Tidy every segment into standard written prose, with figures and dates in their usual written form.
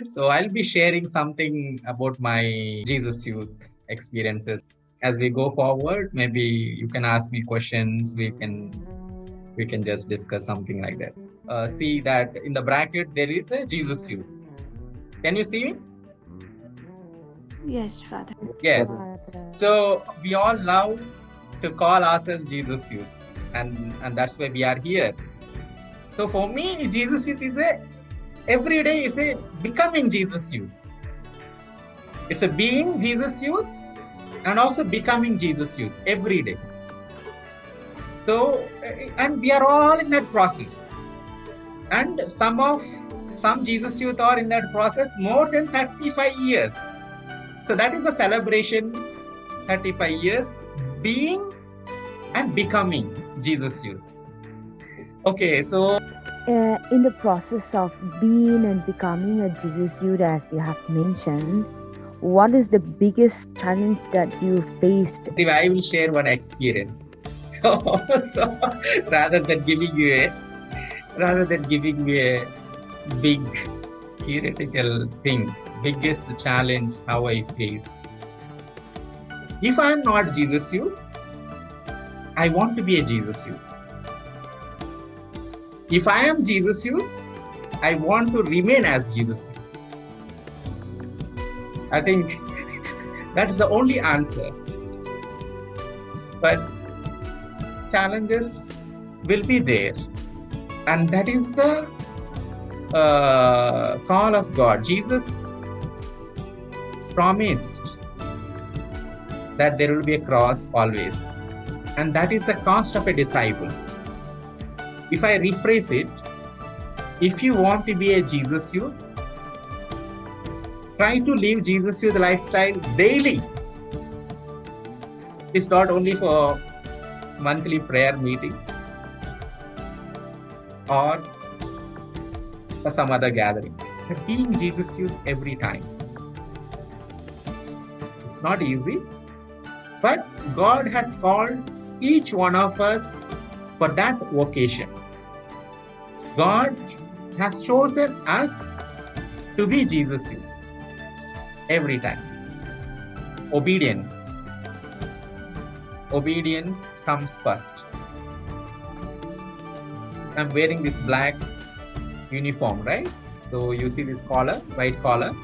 So I'll be sharing something about my Jesus Youth experiences. As we go forward, maybe you can ask me questions. We can just discuss something like that. See that in the bracket there is a Jesus Youth. Can you see me? Yes, Father. Yes. Father. So we all love to call ourselves Jesus Youth, and that's why we are here. So for me, Jesus Youth is a every day is a becoming Jesus Youth. It's a being Jesus Youth and also becoming Jesus Youth every day. So and we are all in that process. And some Jesus Youth are in that process more than 35 years. So that is a celebration, 35 years being and becoming Jesus Youth. Okay, so In the process of being and becoming a Jesus youth, as you have mentioned, what is the biggest challenge that you faced? I will share one experience. So, so rather than giving you a big theoretical thing, biggest challenge how I faced. If I am not Jesus Youth, I want to be a Jesus Youth. If I am Jesus Youth, I want to remain as Jesus Youth. I think that's the only answer. But challenges will be there. And that is the call of God. Jesus promised that there will be a cross always. And that is the cost of a disciple. If I rephrase it, if you want to be a Jesus Youth, try to live Jesus Youth lifestyle daily. It's not only for monthly prayer meeting or for some other gathering, but being Jesus Youth every time. It's not easy, but God has called each one of us for that vocation. God has chosen us to be Jesus Youth every time. Obedience. Obedience comes first. I'm wearing this black uniform, right? So you see this collar, white collar.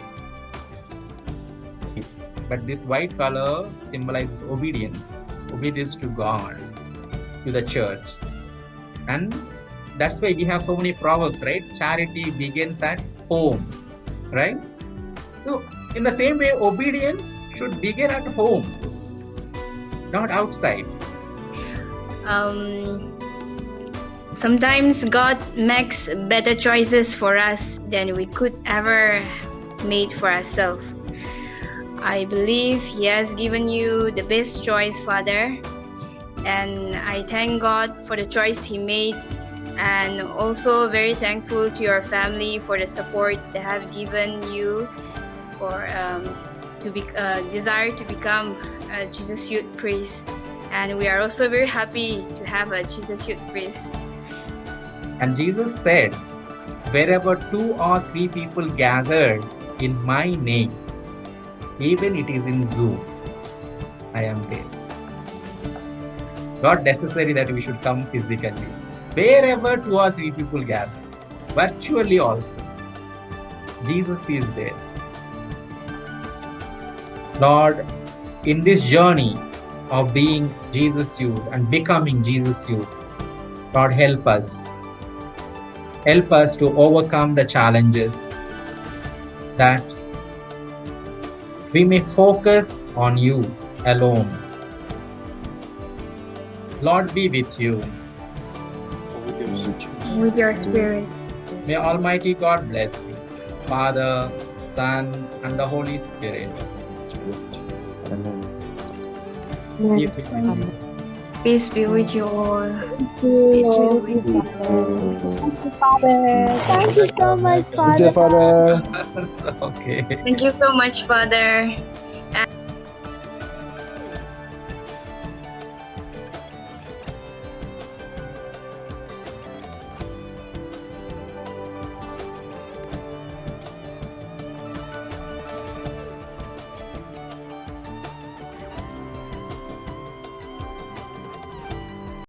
But this white color symbolizes obedience. It's obedience to God, to the church. And that's why we have so many proverbs, right? Charity begins at home, right? So in the same way, obedience should begin at home, not outside. Sometimes God makes better choices for us than we could ever made for ourselves. I believe He has given you the best choice, Father, and I thank God for the choice He made, and also very thankful to your family for the support they have given you for desire to become a Jesus Youth priest. And we are also very happy to have a Jesus Youth priest. And Jesus said, wherever 2 or 3 people gathered in my name, even it is in Zoom, I am there. Not necessary that we should come physically. Wherever 2 or 3 people gather, virtually also, Jesus is there. Lord, in this journey of being Jesus Youth and becoming Jesus Youth, Lord, help us. Help us to overcome the challenges, that we may focus on you alone. Lord, be with you. With your spirit. May Almighty God bless you, Father, Son, and the Holy Spirit. Peace be with you. Peace be with you all. Peace be with you. Thank you, Father. Thank you so much, Thank you, Father. Father. It's okay. Thank you so much, Father.